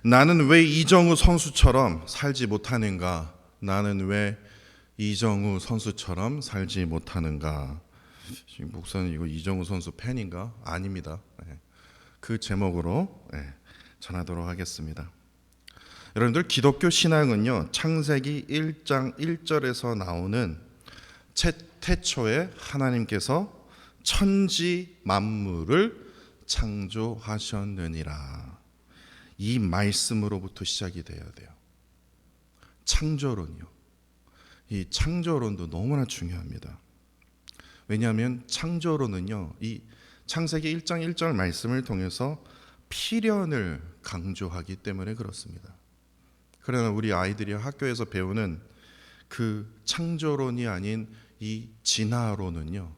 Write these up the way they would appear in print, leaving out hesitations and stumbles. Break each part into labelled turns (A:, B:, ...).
A: 나는 왜 이정우 선수처럼 살지 못하는가? 나는 왜 이정우 선수처럼 살지 못하는가? 목사님 이거 이정우 선수 팬인가? 아닙니다. 그 제목으로 전하도록 하겠습니다. 여러분들, 기독교 신앙은요, 창세기 1장 1절에서 나오는 태초에 하나님께서 천지 만물을 창조하셨느니라, 이 말씀으로부터 시작이 되어야 돼요. 창조론이요. 이 창조론도 너무나 중요합니다. 왜냐하면 창조론은요, 이 창세기 1장 1절 말씀을 통해서 필연을 강조하기 때문에 그렇습니다. 그러나 우리 아이들이 학교에서 배우는 그 창조론이 아닌 이 진화론은요,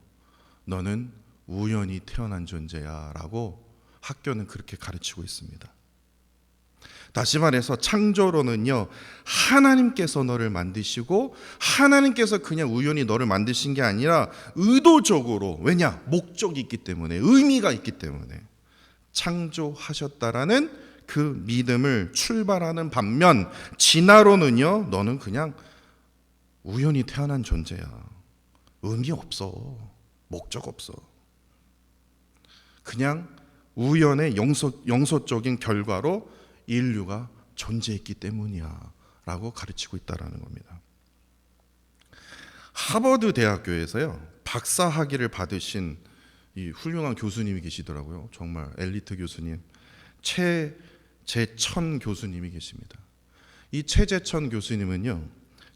A: 너는 우연히 태어난 존재야 라고 학교는 그렇게 가르치고 있습니다. 다시 말해서 창조론은요, 하나님께서 너를 만드시고 하나님께서 그냥 우연히 너를 만드신 게 아니라 의도적으로, 왜냐? 목적이 있기 때문에, 의미가 있기 때문에 창조하셨다라는 그 믿음을 출발하는 반면, 진화론은요, 너는 그냥 우연히 태어난 존재야. 의미 없어. 목적 없어. 그냥 우연의 영소적인 결과로 인류가 존재했기 때문이야 라고 가르치고 있다는 겁니다. 하버드 대학교에서요, 박사 학위를 받으신 이 훌륭한 교수님이 계시더라고요. 정말 엘리트 교수님, 최재천 교수님이 계십니다. 이 최재천 교수님은요,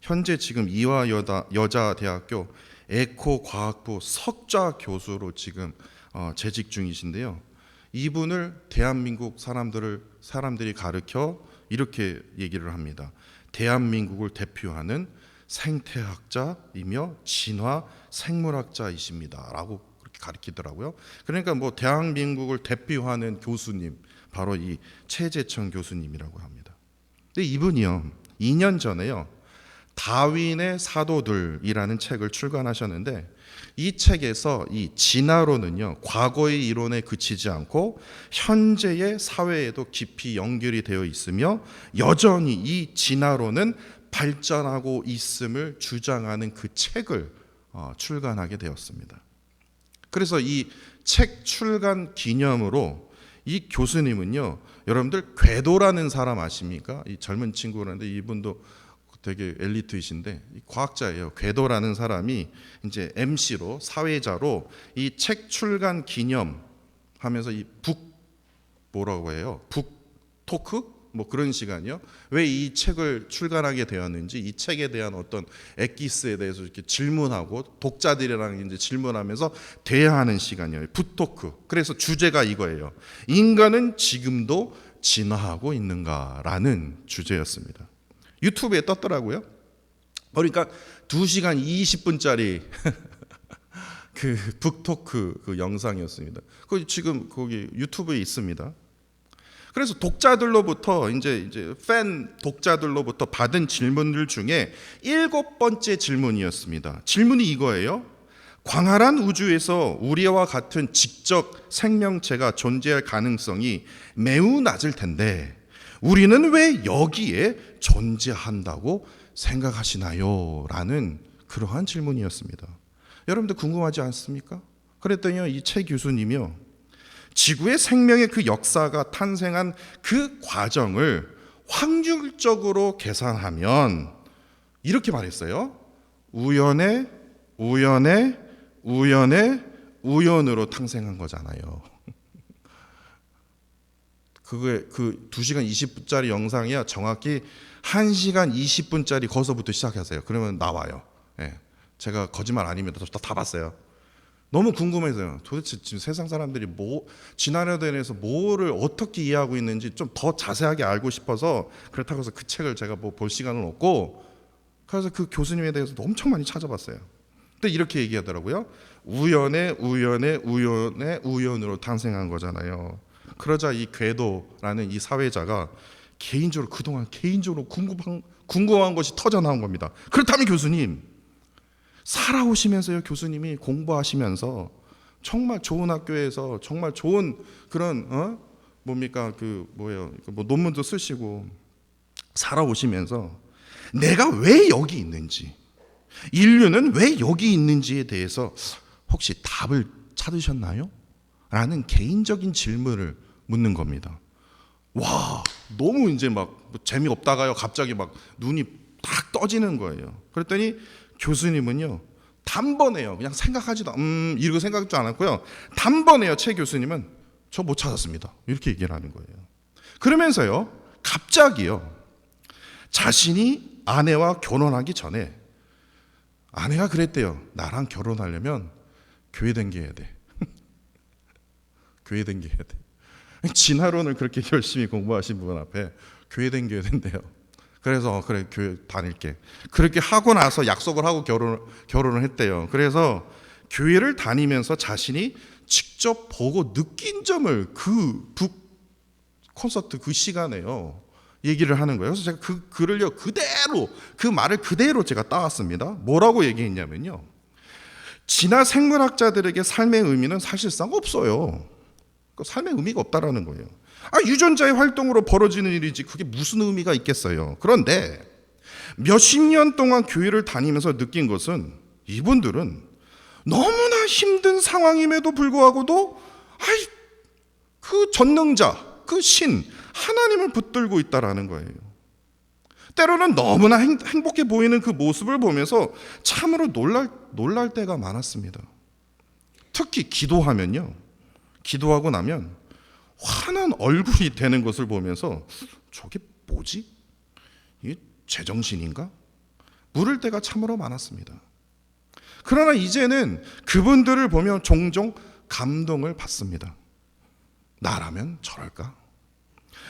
A: 현재 지금 이화여자대학교 에코과학부 석좌 교수로 지금 재직 중이신데요. 이분을 대한민국 사람들이 가르쳐 이렇게 얘기를 합니다. 대한민국을 대표하는 생태학자이며 진화 생물학자이십니다 라고 그렇게 가르치더라고요. 그러니까 뭐 대한민국을 대표하는 교수님, 바로 이 최재천 교수님이라고 합니다. 근데 이분이요, 2년 전에요, 다윈의 사도들이라는 책을 출간하셨는데, 이 책에서 이 진화론은요, 과거의 이론에 그치지 않고 현재의 사회에도 깊이 연결이 되어 있으며 여전히 이 진화론은 발전하고 있음을 주장하는 그 책을 출간하게 되었습니다. 그래서 이 책 출간 기념으로 이 교수님은요, 여러분들 궤도라는 사람 아십니까? 이 젊은 친구라는데 이분도 되게 엘리트이신데 과학자예요. 궤도라는 사람이 이제 MC로, 사회자로 이 책 출간 기념하면서 이 뭐라고 해요? 북토크? 뭐 그런 시간이요. 왜 이 책을 출간하게 되었는지, 이 책에 대한 어떤 엑기스에 대해서 이렇게 질문하고 독자들이랑 이제 질문하면서 대화하는 시간이에요. 북토크. 그래서 주제가 이거예요. 인간은 지금도 진화하고 있는가라는 주제였습니다. 유튜브에 떴더라고요. 그러니까 2시간 20분짜리 그 북토크 그 영상이었습니다. 그 지금 거기 유튜브에 있습니다. 그래서 독자들로부터 이제 팬 독자들로부터 받은 질문들 중에 7번째 질문이었습니다. 질문이 이거예요. 광활한 우주에서 우리와 같은 지적 생명체가 존재할 가능성이 매우 낮을 텐데 우리는 왜 여기에 존재한다고 생각하시나요? 라는 그러한 질문이었습니다. 여러분들 궁금하지 않습니까? 그랬더니 이 최 교수님이요, 지구의 생명의 그 역사가 탄생한 그 과정을 확률적으로 계산하면 이렇게 말했어요. 우연으로 탄생한 거잖아요. 그게 그 2시간 20분짜리 영상이야 정확히 1시간 20분짜리 거서부터 시작하세요. 그러면 나와요. 제가 거짓말 아닙니다. 다 봤어요. 너무 궁금해서요. 도대체 지금 세상 사람들이 진화론에 대해서 뭐를 어떻게 이해하고 있는지 좀 더 자세하게 알고 싶어서, 그렇다고 해서 그 책을 제가 볼 시간은 없고, 그래서 그 교수님에 대해서 엄청 많이 찾아봤어요. 근데 이렇게 얘기하더라고요. 우연으로 탄생한 거잖아요. 그러자 이 궤도라는 이 사회자가 그동안 개인적으로 궁금한 것이 터져 나온 겁니다. 그렇다면 교수님, 살아오시면서요, 교수님이 공부하시면서 정말 좋은 학교에서 정말 좋은 그런 뭡니까 뭐 논문도 쓰시고 살아오시면서 내가 왜 여기 있는지, 인류는 왜 여기 있는지에 대해서 혹시 답을 찾으셨나요? 라는 개인적인 질문을 묻는 겁니다. 와, 너무 이제 막 재미없다가요 갑자기 막 눈이 딱 떠지는 거예요. 그랬더니 교수님은요 단번에요, 그냥 생각하지도 이러고 생각도 안 했고요, 단번에요 최 교수님은 저 못 찾았습니다 이렇게 얘기를 하는 거예요. 그러면서요 갑자기요 자신이 아내와 결혼하기 전에 아내가 그랬대요. 나랑 결혼하려면 교회 다녀야 돼. 교회 다녀야 돼. 진화론을 그렇게 열심히 공부하신 분 앞에 교회 다녀야 된대요. 그래서 그래 교회 다닐게. 그렇게 하고 나서 약속을 하고 결혼을 했대요. 그래서 교회를 다니면서 자신이 직접 보고 느낀 점을 그 콘서트 그 시간에요 얘기를 하는 거예요. 그래서 제가 그 글을요 그대로 그 말을 그대로 제가 따왔습니다. 뭐라고 얘기했냐면요, 진화 생물학자들에게 삶의 의미는 사실상 없어요. 삶의 의미가 없다라는 거예요. 유전자의 활동으로 벌어지는 일이지 그게 무슨 의미가 있겠어요. 그런데 몇십 년 동안 교회를 다니면서 느낀 것은 이분들은 너무나 힘든 상황임에도 불구하고도 그 전능자, 그 신 하나님을 붙들고 있다라는 거예요. 때로는 너무나 행복해 보이는 그 모습을 보면서 참으로 놀랄 때가 많았습니다. 특히 기도하면요, 기도하고 나면 환한 얼굴이 되는 것을 보면서 저게 뭐지? 이게 제정신인가? 물을 때가 참으로 많았습니다. 그러나 이제는 그분들을 보면 종종 감동을 받습니다. 나라면 저럴까?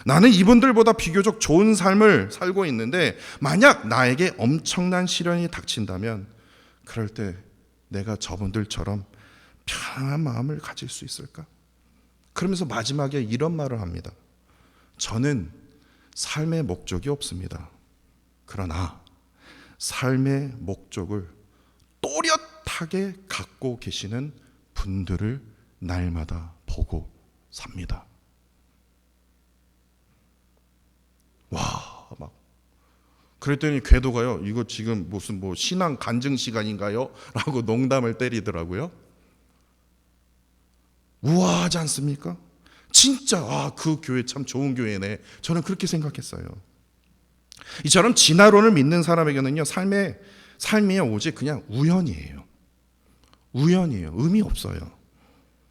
A: 나는 이분들보다 비교적 좋은 삶을 살고 있는데 만약 나에게 엄청난 시련이 닥친다면 그럴 때 내가 저분들처럼 편안한 마음을 가질 수 있을까? 그러면서 마지막에 이런 말을 합니다. 저는 삶의 목적이 없습니다. 그러나 삶의 목적을 또렷하게 갖고 계시는 분들을 날마다 보고 삽니다. 와, 막 그랬더니 궤도가요, 이거 지금 무슨 신앙 간증 시간인가요? 라고 농담을 때리더라고요. 우아하지 않습니까? 진짜 그 교회 참 좋은 교회네. 저는 그렇게 생각했어요. 이처럼 진화론을 믿는 사람에게는요 삶이 오직 그냥 우연이에요. 우연이에요. 의미 없어요.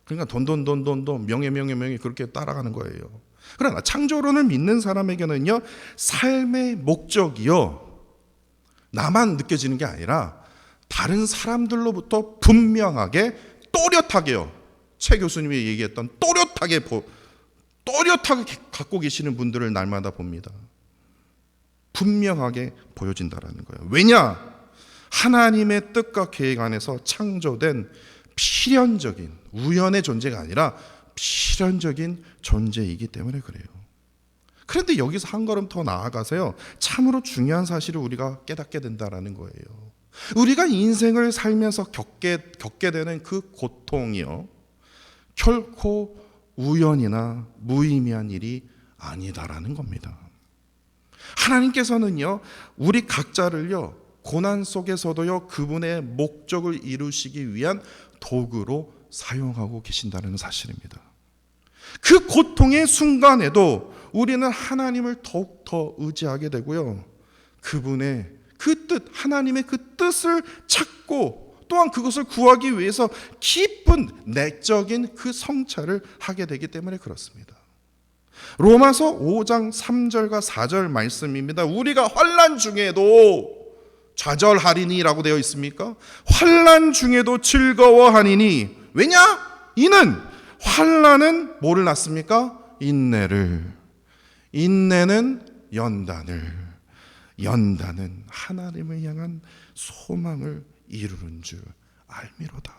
A: 그러니까 돈 명예 그렇게 따라가는 거예요. 그러나 창조론을 믿는 사람에게는요 삶의 목적이요 나만 느껴지는 게 아니라 다른 사람들로부터 분명하게 또렷하게요, 최 교수님이 얘기했던 또렷하게 갖고 계시는 분들을 날마다 봅니다. 분명하게 보여진다라는 거예요. 왜냐? 하나님의 뜻과 계획 안에서 창조된 필연적인 우연의 존재가 아니라 필연적인 존재이기 때문에 그래요. 그런데 여기서 한 걸음 더 나아가서요 참으로 중요한 사실을 우리가 깨닫게 된다라는 거예요. 우리가 인생을 살면서 겪게 되는 그 고통이요 결코 우연이나 무의미한 일이 아니다라는 겁니다. 하나님께서는요 우리 각자를요 고난 속에서도요 그분의 목적을 이루시기 위한 도구로 사용하고 계신다는 사실입니다. 그 고통의 순간에도 우리는 하나님을 더욱더 의지하게 되고요 그분의 그 뜻, 하나님의 그 뜻을 찾고 또한 그것을 구하기 위해서 깊은 내적인 그 성찰을 하게 되기 때문에 그렇습니다. 로마서 5장 3절과 4절 말씀입니다. 우리가 환난 중에도 좌절하리니라고 되어 있습니까? 환난 중에도 즐거워하니니 왜냐? 이는 환난은 뭐를 낳습니까? 인내를, 인내는 연단을, 연단은 하나님을 향한 소망을 이루는 줄 알미로다.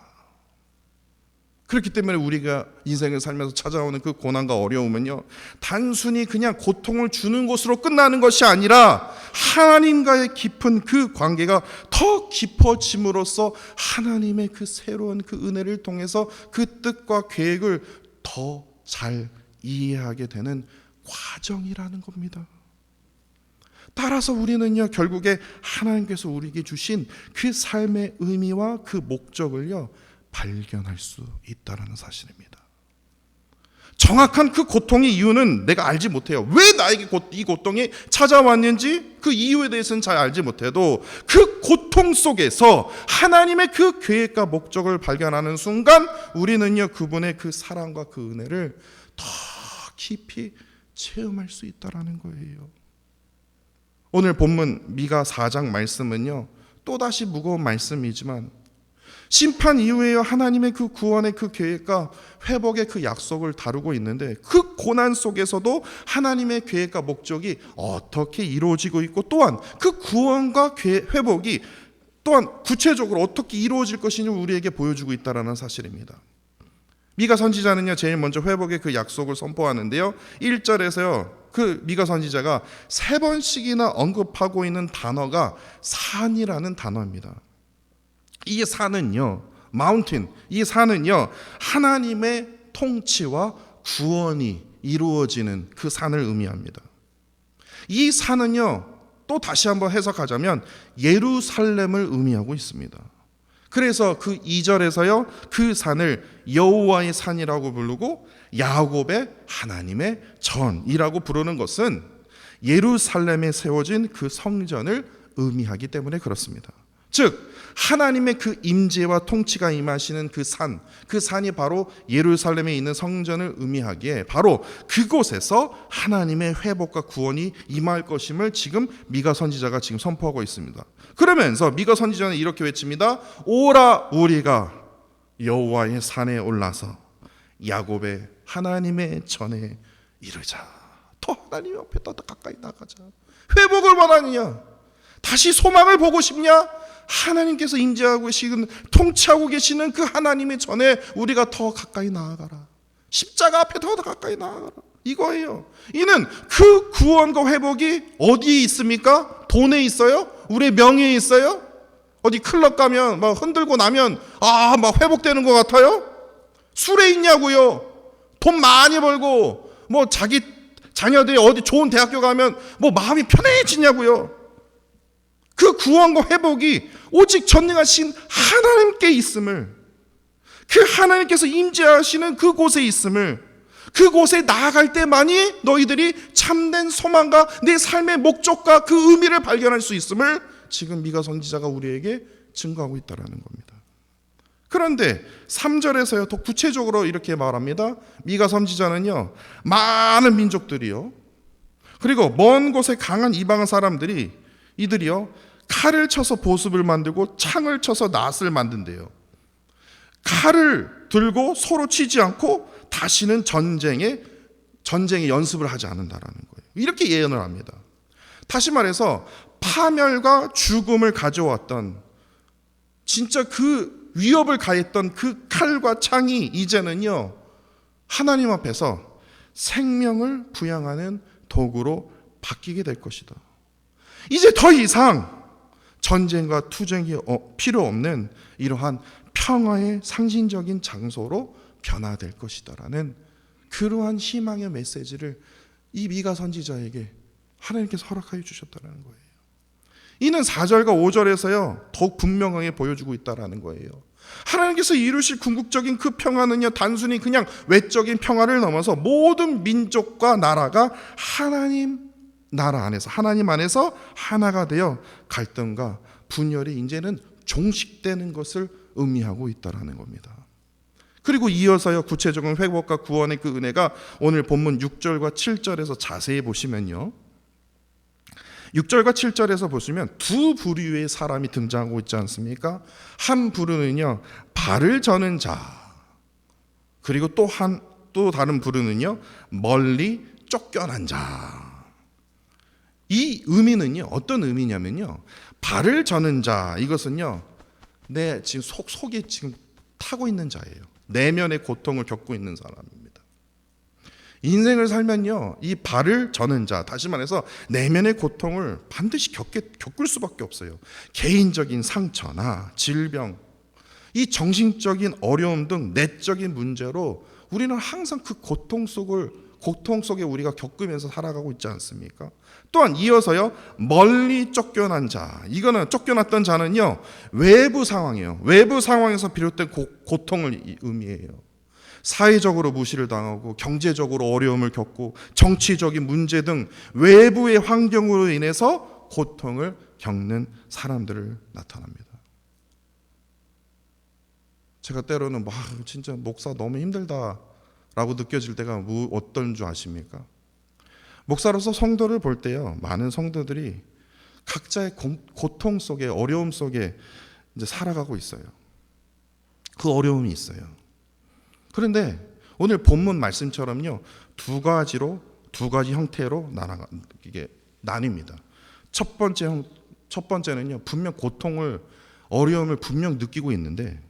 A: 그렇기 때문에 우리가 인생을 살면서 찾아오는 그 고난과 어려움은요 단순히 그냥 고통을 주는 것으로 끝나는 것이 아니라 하나님과의 깊은 그 관계가 더 깊어짐으로써 하나님의 그 새로운 그 은혜를 통해서 그 뜻과 계획을 더 잘 이해하게 되는 과정이라는 겁니다. 따라서 우리는요, 결국에 하나님께서 우리에게 주신 그 삶의 의미와 그 목적을요, 발견할 수 있다는 사실입니다. 정확한 그 고통의 이유는 내가 알지 못해요. 왜 나에게 이 고통이 찾아왔는지 그 이유에 대해서는 잘 알지 못해도 그 고통 속에서 하나님의 그 계획과 목적을 발견하는 순간 우리는요, 그분의 그 사랑과 그 은혜를 더 깊이 체험할 수 있다는 거예요. 오늘 본문 미가 4장 말씀은요, 또다시 무거운 말씀이지만 심판 이후에 하나님의 그 구원의 그 계획과 회복의 그 약속을 다루고 있는데, 그 고난 속에서도 하나님의 계획과 목적이 어떻게 이루어지고 있고, 또한 그 구원과 회복이 또한 구체적으로 어떻게 이루어질 것인지 우리에게 보여주고 있다는 사실입니다. 미가 선지자는요, 제일 먼저 회복의 그 약속을 선포하는데요, 1절에서요 그 미가 선지자가 3번씩이나 언급하고 있는 단어가 산이라는 단어입니다. 이 산은요, 마운틴, 이 산은요, 하나님의 통치와 구원이 이루어지는 그 산을 의미합니다. 이 산은요, 또 다시 한번 해석하자면 예루살렘을 의미하고 있습니다. 그래서 그 2절에서요, 그 산을 여호와의 산이라고 부르고 야곱의 하나님의 전이라고 부르는 것은 예루살렘에 세워진 그 성전을 의미하기 때문에 그렇습니다. 즉 하나님의 그 임재와 통치가 임하시는 그 산이 바로 예루살렘에 있는 성전을 의미하기에 바로 그곳에서 하나님의 회복과 구원이 임할 것임을 지금 미가 선지자가 지금 선포하고 있습니다. 그러면서 미가 선지자는 이렇게 외칩니다. 오라 우리가 여호와의 산에 올라서 야곱의 하나님의 전에 이르자. 더 하나님 옆에 더 가까이 나가자. 회복을 원하느냐? 다시 소망을 보고 싶냐? 하나님께서 임재하고 계시는, 통치하고 계시는 그 하나님의 전에 우리가 더 가까이 나아가라. 십자가 앞에 더 가까이 나아가라. 이거예요. 이는 그 구원과 회복이 어디에 있습니까? 돈에 있어요? 우리의 명예에 있어요? 어디 클럽 가면 막 흔들고 나면 막 회복되는 것 같아요? 술에 있냐고요? 돈 많이 벌고 뭐 자기 자녀들이 어디 좋은 대학교 가면 뭐 마음이 편해지냐고요? 그 구원과 회복이 오직 전능하신 하나님께 있음을, 그 하나님께서 임재하시는 그곳에 있음을, 그곳에 나아갈 때만이 너희들이 참된 소망과 내 삶의 목적과 그 의미를 발견할 수 있음을 지금 미가 선지자가 우리에게 증거하고 있다는 겁니다. 그런데 3절에서요 더 구체적으로 이렇게 말합니다. 미가 선지자는요, 많은 민족들이요, 그리고 먼 곳에 강한 이방 사람들이 이들이요 칼을 쳐서 보습을 만들고 창을 쳐서 낫을 만든대요. 칼을 들고 서로 치지 않고 다시는 전쟁의 연습을 하지 않는다라는 거예요. 이렇게 예언을 합니다. 다시 말해서 파멸과 죽음을 가져왔던, 진짜 그 위협을 가했던 그 칼과 창이 이제는요 하나님 앞에서 생명을 부양하는 도구로 바뀌게 될 것이다. 이제 더 이상 전쟁과 투쟁이 필요 없는 이러한 평화의 상징적인 장소로 변화될 것이다라는 그러한 희망의 메시지를 이 미가 선지자에게 하나님께서 허락하여 주셨다는 거예요. 이는 4절과 5절에서요 더욱 분명하게 보여주고 있다는 거예요. 하나님께서 이루실 궁극적인 그 평화는요 단순히 그냥 외적인 평화를 넘어서 모든 민족과 나라가 하나님 나라 안에서, 하나님 안에서 하나가 되어 갈등과 분열이 이제는 종식되는 것을 의미하고 있다는 겁니다. 그리고 이어서요 구체적인 회복과 구원의 그 은혜가 오늘 본문 6절과 7절에서 자세히 보시면요, 6절과 7절에서 보시면 두 부류의 사람이 등장하고 있지 않습니까? 한 부류는요 발을 저는 자, 그리고 또 다른 부류는요 멀리 쫓겨난 자. 이 의미는요 어떤 의미냐면요, 발을 저는 자, 이것은요 내 지금 속에 지금 타고 있는 자예요. 내면의 고통을 겪고 있는 사람입니다. 인생을 살면요 이 발을 저는 자, 다시 말해서 내면의 고통을 반드시 겪을 수밖에 없어요. 개인적인 상처나 질병, 이 정신적인 어려움 등 내적인 문제로 우리는 항상 그 고통 속을 고통 속에 우리가 겪으면서 살아가고 있지 않습니까? 또한 이어서요, 멀리 쫓겨난 자. 이거는 쫓겨났던 자는요, 외부 상황이에요. 외부 상황에서 비롯된 고통을 의미해요. 사회적으로 무시를 당하고 경제적으로 어려움을 겪고 정치적인 문제 등 외부의 환경으로 인해서 고통을 겪는 사람들을 나타납니다. 제가 때로는 진짜 목사 너무 힘들다라고 느껴질 때가 어떤 줄 아십니까? 목사로서 성도를 볼 때요, 많은 성도들이 각자의 고통 속에, 어려움 속에 이제 살아가고 있어요. 그 어려움이 있어요. 그런데 오늘 본문 말씀처럼요, 두 가지 형태로 이게 나뉩니다. 첫 번째는요, 분명 고통을, 어려움을 분명 느끼고 있는데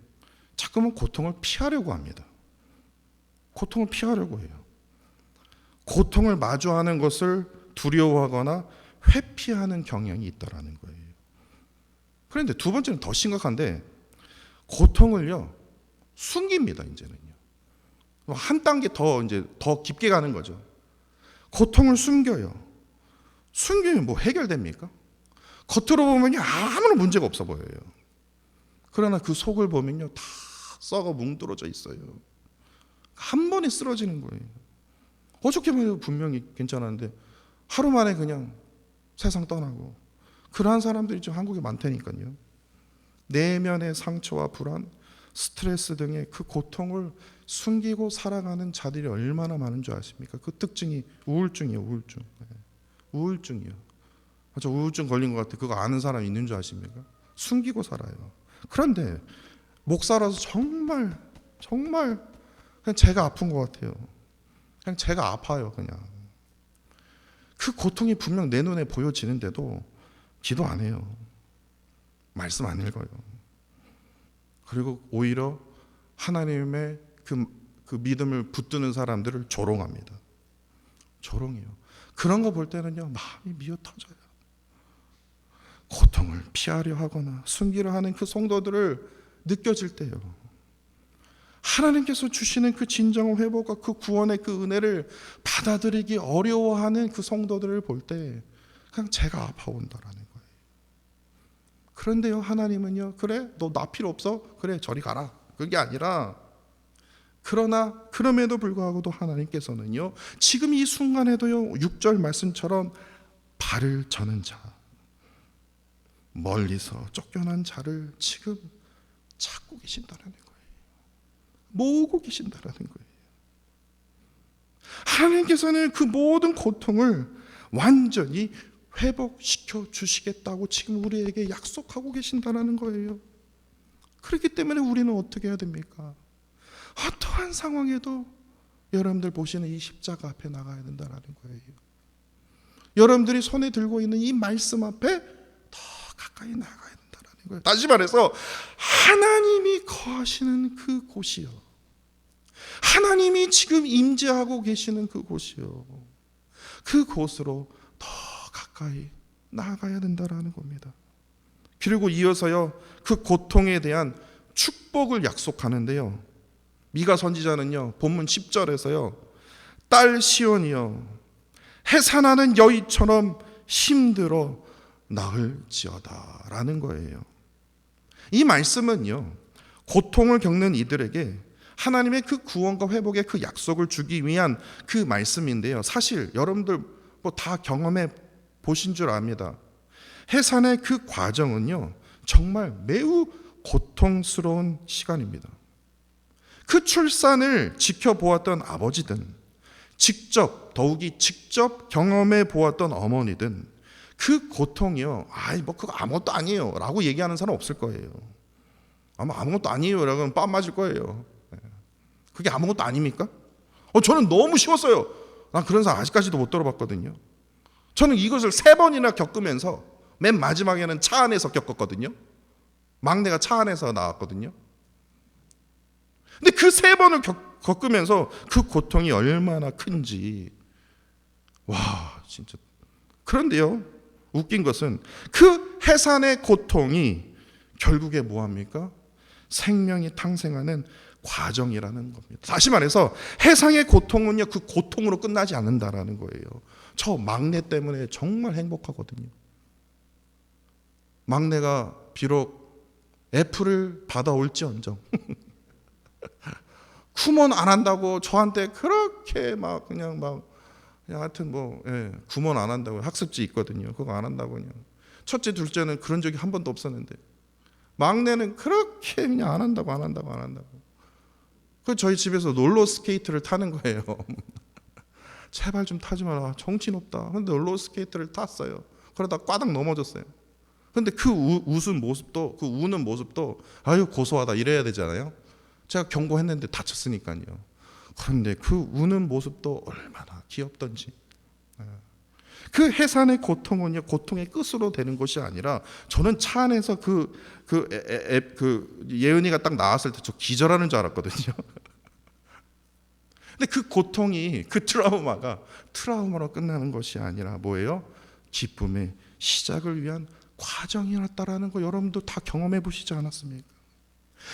A: 자꾸만 고통을 피하려고 합니다. 고통을 피하려고 해요. 고통을 마주하는 것을 두려워하거나 회피하는 경향이 있다라는 거예요. 그런데 두 번째는 더 심각한데, 고통을요, 숨깁니다. 이제는요, 한 단계 더 깊게 가는 거죠. 고통을 숨겨요. 숨기면 뭐 해결됩니까? 겉으로 보면 아무런 문제가 없어 보여요. 그러나 그 속을 보면요, 다 썩어 뭉들어져 있어요. 한 번에 쓰러지는 거예요. 어저께만 해도 분명히 괜찮았는데 하루 만에 그냥 세상 떠나고. 그러한 사람들이 지금 한국에 많다니까요. 내면의 상처와 불안, 스트레스 등의 그 고통을 숨기고 살아가는 자들이 얼마나 많은 줄 아십니까? 그 특징이 우울증이에요. 우울증이요. 저 우울증 걸린 것 같아. 그거 아는 사람 있는 줄 아십니까? 숨기고 살아요. 그런데 목사라서 정말 그냥 제가 아픈 것 같아요. 그냥 제가 아파요. 그냥 그 고통이 분명 내 눈에 보여지는데도 기도 안 해요. 말씀 안 읽어요. 그리고 오히려 하나님의 그 믿음을 붙드는 사람들을 조롱합니다. 조롱해요. 그런 거 볼 때는요, 마음이 미어 터져요. 고통을 피하려 하거나 숨기려 하는 그 성도들을 느껴질 때요, 하나님께서 주시는 그 진정한 회복과 그 구원의 그 은혜를 받아들이기 어려워하는 그 성도들을 볼 때 그냥 제가 아파온다라는 거예요. 그런데요, 하나님은요, 그래 너 나 필요 없어? 그래 저리 가라. 그게 아니라, 그럼에도 불구하고도 하나님께서는요, 지금 이 순간에도요, 6절 말씀처럼 발을 저는 자, 멀리서 쫓겨난 자를 지금 찾고 계신다라는 거예요. 모으고 계신다라는 거예요. 하나님께서는 그 모든 고통을 완전히 회복시켜 주시겠다고 지금 우리에게 약속하고 계신다라는 거예요. 그렇기 때문에 우리는 어떻게 해야 됩니까? 어떠한 상황에도 여러분들 보시는 이 십자가 앞에 나가야 된다라는 거예요. 여러분들이 손에 들고 있는 이 말씀 앞에 더 가까이 나가야 된다라는 거예요. 다시 말해서 하나님이 거하시는 그 곳이요, 하나님이 지금 임재하고 계시는 그 곳이요, 그 곳으로 더 가까이 나아가야 된다라는 겁니다. 그리고 이어서요, 그 고통에 대한 축복을 약속하는데요, 미가 선지자는요, 본문 10절에서요, 딸 시온이여 해산하는 여인처럼 힘들어 나을지어다 라는 거예요. 이 말씀은요, 고통을 겪는 이들에게 하나님의 그 구원과 회복의 그 약속을 주기 위한 그 말씀인데요, 사실 여러분들 뭐 다 경험해 보신 줄 압니다. 해산의 그 과정은요, 정말 매우 고통스러운 시간입니다. 그 출산을 지켜보았던 아버지든 더욱이 직접 경험해 보았던 어머니든 그 고통이요, 뭐 그거 아무것도 아니에요 라고 얘기하는 사람 없을 거예요. 아마 아무것도 아니에요 라고 뺨 맞을 거예요. 그게 아무것도 아닙니까? 저는 너무 쉬웠어요. 난 그런 사람 아직까지도 못 들어봤거든요. 저는 이것을 3번이나 겪으면서 맨 마지막에는 차 안에서 겪었거든요. 막내가 차 안에서 나왔거든요. 근데 그 3번을 겪으면서 그 고통이 얼마나 큰지, 와 진짜. 그런데요, 웃긴 것은 그 해산의 고통이 결국에 뭐합니까? 생명이 탄생하는 과정이라는 겁니다. 다시 말해서 해상의 고통은요, 그 고통으로 끝나지 않는다라는 거예요. 저 막내 때문에 정말 행복하거든요. 막내가 비록 F를 받아올지언정 구몬 안 한다고 저한테 그렇게 막 그냥 하여튼 구몬 안 한다고, 학습지 있거든요. 그거 안 한다고 그냥. 첫째, 둘째는 그런 적이 한 번도 없었는데 막내는 그렇게 그냥 안 한다고. 그 저희 집에서 롤러 스케이트를 타는 거예요. 제발 좀 타지 마라. 정신없다. 근데 롤러 스케이트를 탔어요. 그러다 꽈당 넘어졌어요. 근데 그 우는 모습도 아유 고소하다 이래야 되잖아요. 제가 경고했는데 다쳤으니까요. 그런데 그 우는 모습도 얼마나 귀엽던지. 그 해산의 고통은요, 고통의 끝으로 되는 것이 아니라, 저는 차 안에서 그 예은이가 딱 나왔을 때 저 기절하는 줄 알았거든요. 근데 그 고통이, 그 트라우마로 끝나는 것이 아니라 뭐예요? 기쁨의 시작을 위한 과정이었다라는 거 여러분도 다 경험해 보시지 않았습니까?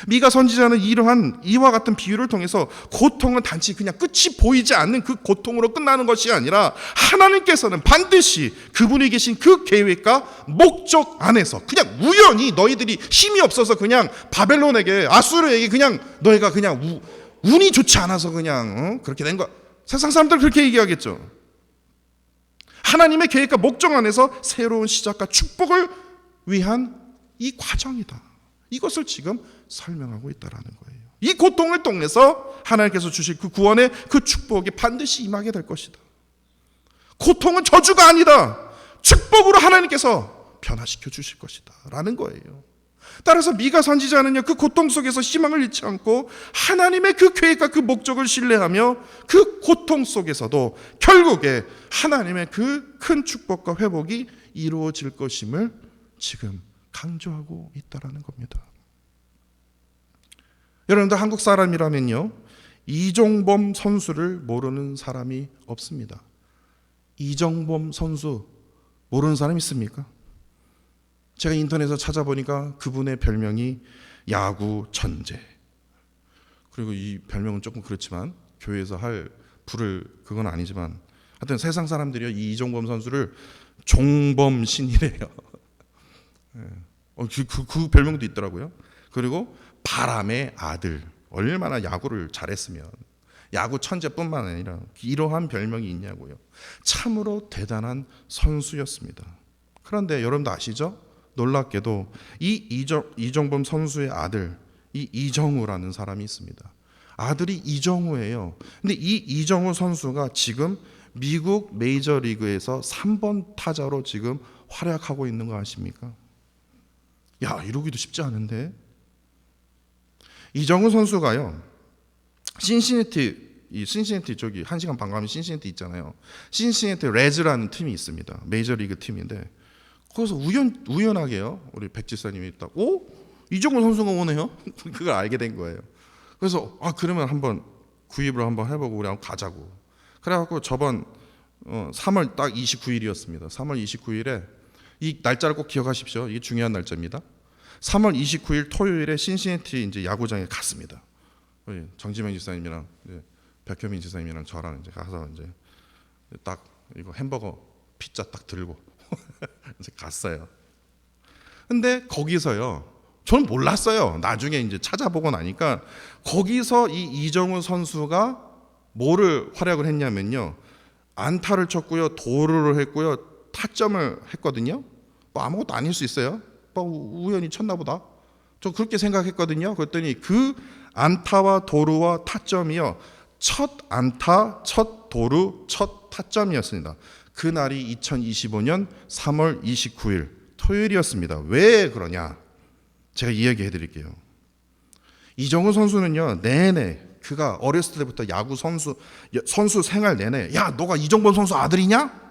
A: 미가 선지자는 이와 같은 비유를 통해서 고통은 단지 그냥 끝이 보이지 않는 그 고통으로 끝나는 것이 아니라, 하나님께서는 반드시 그분이 계신 그 계획과 목적 안에서 그냥 우연히 너희들이 힘이 없어서 그냥 바벨론에게, 아수르에게 그냥 너희가 그냥 운이 좋지 않아서 그냥 그렇게 된 거야. 세상 사람들 그렇게 얘기하겠죠. 하나님의 계획과 목적 안에서 새로운 시작과 축복을 위한 이 과정이다. 이것을 지금 설명하고 있다라는 거예요. 이 고통을 통해서 하나님께서 주실 그 구원의 그 축복이 반드시 임하게 될 것이다. 고통은 저주가 아니다. 축복으로 하나님께서 변화시켜 주실 것이다 라는 거예요. 따라서 미가 선지자는요, 그 고통 속에서 희망을 잃지 않고 하나님의 그 계획과 그 목적을 신뢰하며 그 고통 속에서도 결국에 하나님의 그 큰 축복과 회복이 이루어질 것임을 지금 강조하고 있다라는 겁니다. 여러분들 한국 사람이라면요, 이종범 선수를 모르는 사람이 없습니다. 이종범 선수 모르는 사람 있습니까? 제가 인터넷에서 찾아보니까 그분의 별명이 야구 천재. 그리고 이 별명은 조금 그렇지만 교회에서 부를 그건 아니지만, 하여튼 세상 사람들이요, 이 이종범 선수를 종범신이래요. 그 별명도 있더라고요. 그리고 바람의 아들, 얼마나 야구를 잘했으면, 야구 천재뿐만 아니라 이러한 별명이 있냐고요. 참으로 대단한 선수였습니다. 그런데 여러분도 아시죠? 놀랍게도 이 이종범 선수의 아들, 이 이정우라는 사람이 있습니다. 아들이 이정우예요. 근데 이 이정우 선수가 지금 미국 메이저리그에서 3번 타자로 지금 활약하고 있는 거 아십니까? 야, 이러기도 쉽지 않은데. 이정우 선수가요, 신시내티 저기 1시간 반 가면 신시내티 있잖아요. 신시내티 레즈라는 팀이 있습니다. 메이저리그 팀인데, 거기서 우연하게요, 우리 백 지사님이 딱, 이정우 선수가 오네요. 그걸 알게 된 거예요. 그래서 그러면 한번 구입을 한번 해보고 우리 한번 가자고. 그래갖고 저번 3월 딱 29일이었습니다. 3월 29일에 이 날짜를 꼭 기억하십시오. 이게 중요한 날짜입니다. 3월 29일 토요일에 신시내티 이제 야구장에 갔습니다. 정지명 지사님이랑 백효민 지사님이랑 저랑 이제 가서 이제 딱 이거 햄버거 피자 딱 들고 이제 갔어요. 근데 거기서요, 저는 몰랐어요. 나중에 이제 찾아보고 나니까 거기서 이 이정우 선수가 뭐를 활약을 했냐면요, 안타를 쳤고요, 도루를 했고요, 타점을 했거든요. 뭐 아무것도 아닐 수 있어요. 뭐 우연히 쳤나 보다. 저 그렇게 생각했거든요. 그랬더니 그 안타와 도루와 타점이요, 첫 안타, 첫 도루, 첫 타점이었습니다. 그날이 2025년 3월 29일 토요일이었습니다. 왜 그러냐? 제가 이야기해 드릴게요. 이정우 선수는요, 내내 그가 어렸을 때부터 야구 선수 생활 내내, 야, 너가 이정범 선수 아들이냐?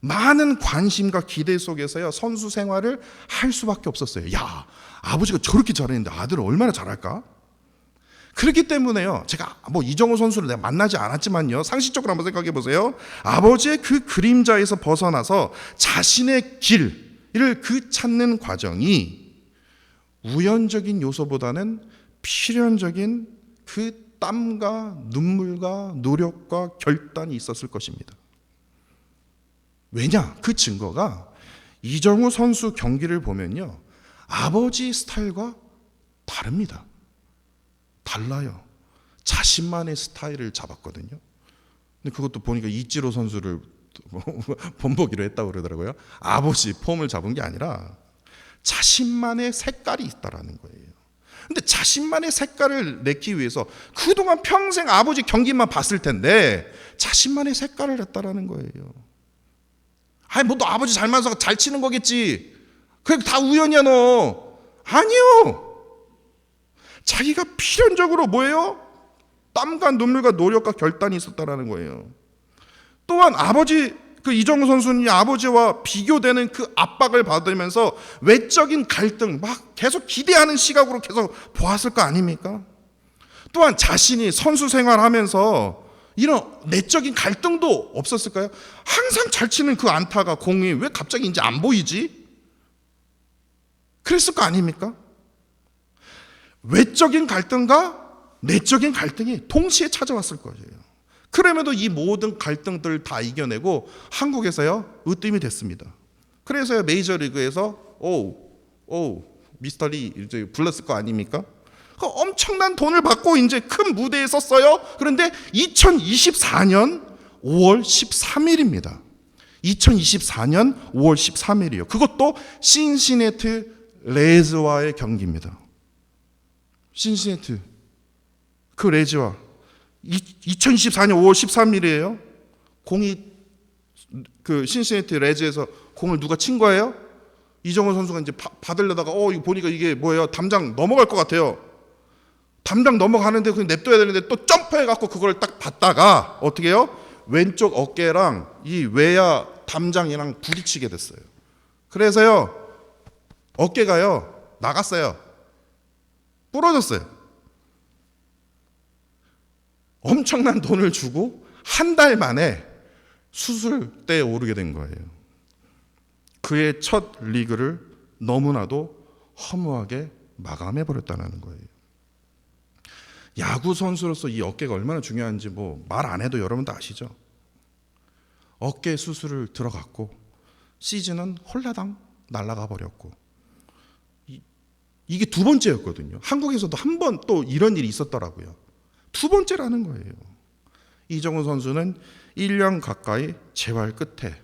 A: 많은 관심과 기대 속에서요, 선수 생활을 할 수밖에 없었어요. 야, 아버지가 저렇게 잘했는데 아들은 얼마나 잘할까? 그렇기 때문에요, 제가 뭐 이정우 선수를 내가 만나지 않았지만요, 상식적으로 한번 생각해 보세요. 아버지의 그 그림자에서 벗어나서 자신의 길을 찾는 과정이 우연적인 요소보다는 필연적인 그 땀과 눈물과 노력과 결단이 있었을 것입니다. 왜냐? 그 증거가 이정우 선수 경기를 보면요, 아버지 스타일과 다릅니다. 달라요. 자신만의 스타일을 잡았거든요. 근데 그것도 보니까 이치로 선수를 본보기로 했다고 그러더라고요. 아버지 폼을 잡은 게 아니라 자신만의 색깔이 있다라는 거예요. 근데 자신만의 색깔을 내기 위해서 그동안 평생 아버지 경기만 봤을 텐데 자신만의 색깔을 냈다라는 거예요. 아니 뭐 너 아버지 잘 맞아서 잘 치는 거겠지. 그게 다 우연이야 너. 아니요. 자기가 필연적으로 뭐예요? 땀과 눈물과 노력과 결단이 있었다라는 거예요. 또한 아버지 그 이정우 선수는 아버지와 비교되는 그 압박을 받으면서 외적인 갈등 막 계속 기대하는 시각으로 계속 보았을 거 아닙니까? 또한 자신이 선수 생활하면서 이런 내적인 갈등도 없었을까요? 항상 잘 치는 그 안타가 공이 왜 갑자기 이제 안 보이지? 그랬을 거 아닙니까? 외적인 갈등과 내적인 갈등이 동시에 찾아왔을 거예요. 그럼에도 이 모든 갈등들을 다 이겨내고 한국에서요 으뜸이 됐습니다. 그래서 메이저리그에서 미스터 리 이제 불렀을 거 아닙니까? 엄청난 돈을 받고 이제 큰 무대에 섰어요. 그런데 2024년 5월 13일입니다. 2024년 5월 13일이요. 그것도 신시내티 레즈와의 경기입니다. 신시내티 그 레즈와 2024년 5월 13일이에요. 공이 그 신시내티 레즈에서 공을 누가 친 거예요? 이정우 선수가 이제 받으려다가 이거 보니까 이게 뭐예요? 담장 넘어갈 것 같아요. 담장 넘어가는데 그냥 냅둬야 되는데 또 점프해갖고 그걸 딱 받다가 어떻게 해요? 왼쪽 어깨랑 이 외야 담장이랑 부딪히게 됐어요. 그래서요 어깨가요 나갔어요. 부러졌어요. 엄청난 돈을 주고 한 달 만에 수술대에 오르게 된 거예요. 그의 첫 리그를 너무나도 허무하게 마감해버렸다는 거예요. 야구 선수로서 이 어깨가 얼마나 중요한지 뭐 말 안 해도 여러분도 아시죠? 어깨 수술을 들어갔고 시즌은 홀라당 날아가 버렸고 이게 두 번째였거든요. 한국에서도 한 번 또 이런 일이 있었더라고요. 두 번째라는 거예요. 이정우 선수는 1년 가까이 재활 끝에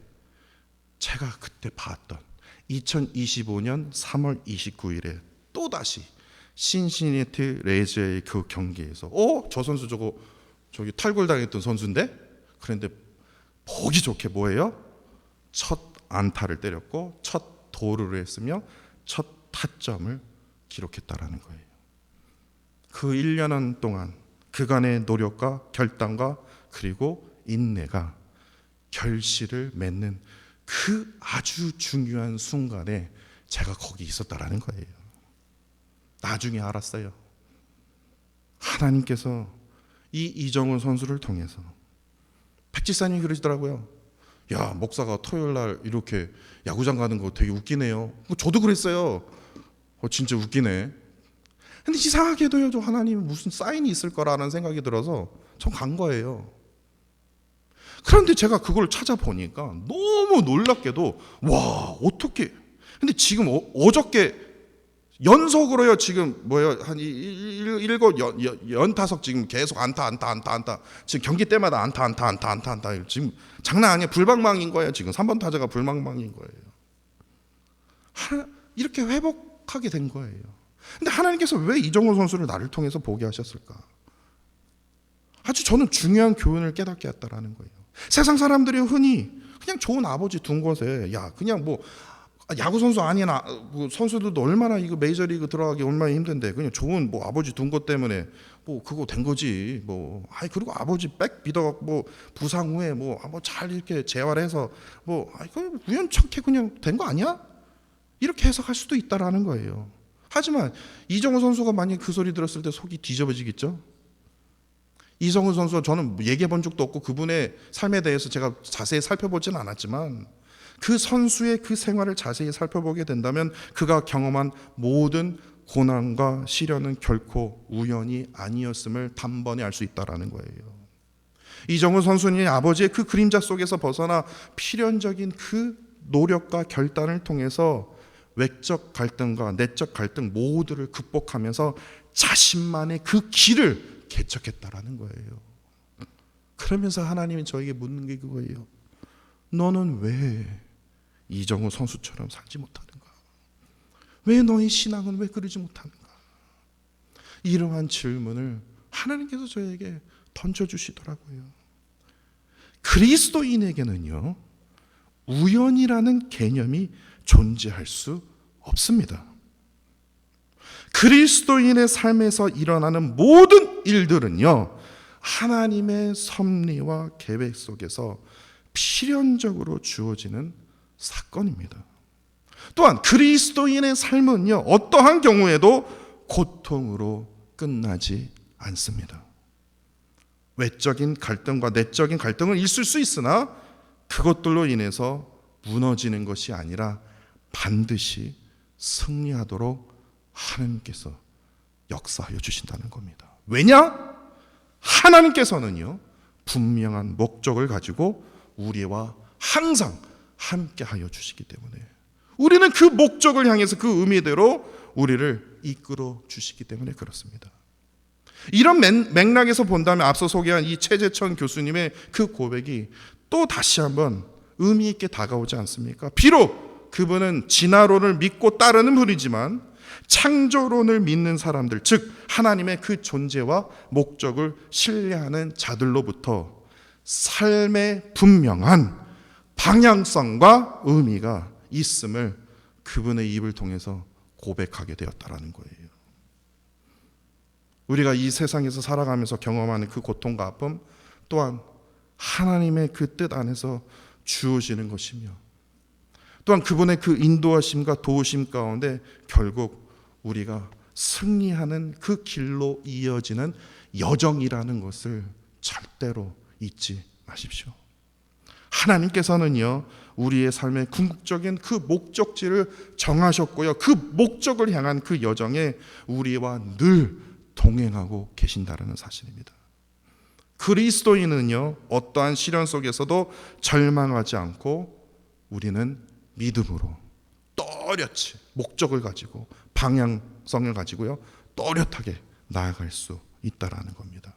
A: 제가 그때 봤던 2025년 3월 29일에 또다시 신시내티 레즈의 그 경기에서 저 선수 저기 탈골당했던 선수인데? 그런데 보기 좋게 뭐예요? 첫 안타를 때렸고 첫 도루를 했으며 첫 타점을 기록했다라는 거예요. 그 1년 동안 그간의 노력과 결단과 그리고 인내가 결실을 맺는 그 아주 중요한 순간에 제가 거기 있었다라는 거예요. 나중에 알았어요. 하나님께서 이 이정우 선수를 통해서 백지사님이 그러시더라고요. 야, 목사가 토요일 날 이렇게 야구장 가는 거 되게 웃기네요. 저도 그랬어요. 진짜 웃기네. 근데 이상하게도요, 저 하나님 무슨 사인이 있을 거라는 생각이 들어서 전 간 거예요. 그런데 제가 그걸 찾아보니까 너무 놀랍게도 와, 어떻게? 근데 지금 어저께 연속으로요, 지금 뭐예요, 한 일곱 연타석 지금 계속 안타. 지금 경기 때마다 안타. 지금 장난 아니에요. 불방망인 거예요. 지금 3번 타자가 불방망인 거예요. 이렇게 회복하게 된 거예요. 근데 하나님께서 왜 이정우 선수를 나를 통해서 보게 하셨을까? 아주 저는 중요한 교훈을 깨닫게 했다라는 거예요. 세상 사람들이 흔히 그냥 좋은 아버지 둔 것에 그냥 뭐 야구 선수 아니나 뭐 선수들도 얼마나 이거 메이저리그 들어가기 얼마나 힘든데 그냥 좋은 뭐 아버지 둔 것 때문에 뭐 그거 된 거지 뭐. 그리고 아버지 백 믿어 뭐 부상 후에 뭐 잘 이렇게 재활해서 뭐 그 우연찮게 그냥 된 거 아니야? 이렇게 해석할 수도 있다라는 거예요. 하지만 이정우 선수가 만약 그 소리 들었을 때 속이 뒤집어지겠죠? 이정우 선수 저는 얘기해 본 적도 없고 그분의 삶에 대해서 제가 자세히 살펴보지는 않았지만 그 선수의 그 생활을 자세히 살펴보게 된다면 그가 경험한 모든 고난과 시련은 결코 우연이 아니었음을 단번에 알 수 있다라는 거예요. 이정우 선수님의 아버지의 그 그림자 속에서 벗어나 필연적인 그 노력과 결단을 통해서 외적 갈등과 내적 갈등 모두를 극복하면서 자신만의 그 길을 개척했다라는 거예요. 그러면서 하나님이 저에게 묻는 게 그거예요. 너는 왜 이정우 선수처럼 살지 못하는가? 왜 너의 신앙은 왜 그러지 못하는가? 이러한 질문을 하나님께서 저에게 던져주시더라고요. 그리스도인에게는요, 우연이라는 개념이 존재할 수 없습니다. 그리스도인의 삶에서 일어나는 모든 일들은요, 하나님의 섭리와 계획 속에서 필연적으로 주어지는 사건입니다. 또한 그리스도인의 삶은요, 어떠한 경우에도 고통으로 끝나지 않습니다. 외적인 갈등과 내적인 갈등은 있을 수 있으나 그것들로 인해서 무너지는 것이 아니라 반드시 승리하도록 하나님께서 역사하여 주신다는 겁니다. 왜냐? 하나님께서는요, 분명한 목적을 가지고 우리와 항상 함께하여 주시기 때문에 우리는 그 목적을 향해서 그 의미대로 우리를 이끌어 주시기 때문에 그렇습니다. 이런 맥락에서 본다면 앞서 소개한 이 최재천 교수님의 그 고백이 또 다시 한번 의미 있게 다가오지 않습니까? 비록 그분은 진화론을 믿고 따르는 분이지만 창조론을 믿는 사람들, 즉 하나님의 그 존재와 목적을 신뢰하는 자들로부터 삶의 분명한 방향성과 의미가 있음을 그분의 입을 통해서 고백하게 되었다라는 거예요. 우리가 이 세상에서 살아가면서 경험하는 그 고통과 아픔 또한 하나님의 그 뜻 안에서 주어지는 것이며, 또한 그분의 그 인도하심과 도우심 가운데 결국 우리가 승리하는 그 길로 이어지는 여정이라는 것을 절대로 잊지 마십시오. 하나님께서는요, 우리의 삶의 궁극적인 그 목적지를 정하셨고요, 그 목적을 향한 그 여정에 우리와 늘 동행하고 계신다는 사실입니다. 그리스도인은요, 어떠한 시련 속에서도 절망하지 않고 우리는 믿음으로 또렷이 목적을 가지고 방향성을 가지고요, 또렷하게 나아갈 수 있다라는 겁니다.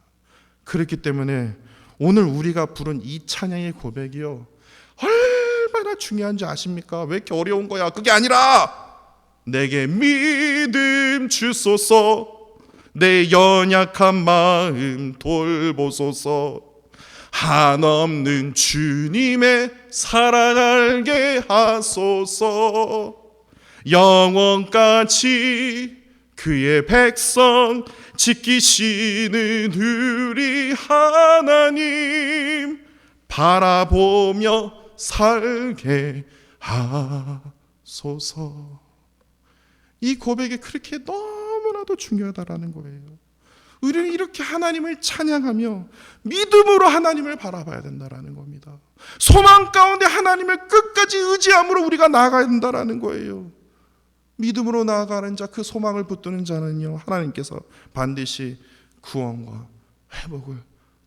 A: 그렇기 때문에 오늘 우리가 부른 이 찬양의 고백이요, 얼마나 중요한지 아십니까? 왜 이렇게 어려운 거야? 그게 아니라 내게 믿음 주소서, 내 연약한 마음 돌보소서, 한없는 주님의 사랑 알게 하소서, 영원까지 그의 백성 지키시는 우리 하나님 바라보며 살게 하소서. 이 고백이 그렇게 너무나도 중요하다라는 거예요. 우리는 이렇게 하나님을 찬양하며 믿음으로 하나님을 바라봐야 된다라는 겁니다. 소망 가운데 하나님을 끝까지 의지함으로 우리가 나아가야 된다라는 거예요. 믿음으로 나아가는 자, 그 소망을 붙드는 자는요, 하나님께서 반드시 구원과 회복을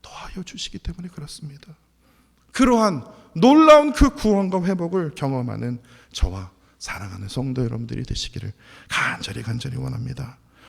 A: 더하여 주시기 때문에 그렇습니다. 그러한 놀라운 그 구원과 회복을 경험하는 저와 사랑하는 성도 여러분들이 되시기를 간절히 원합니다.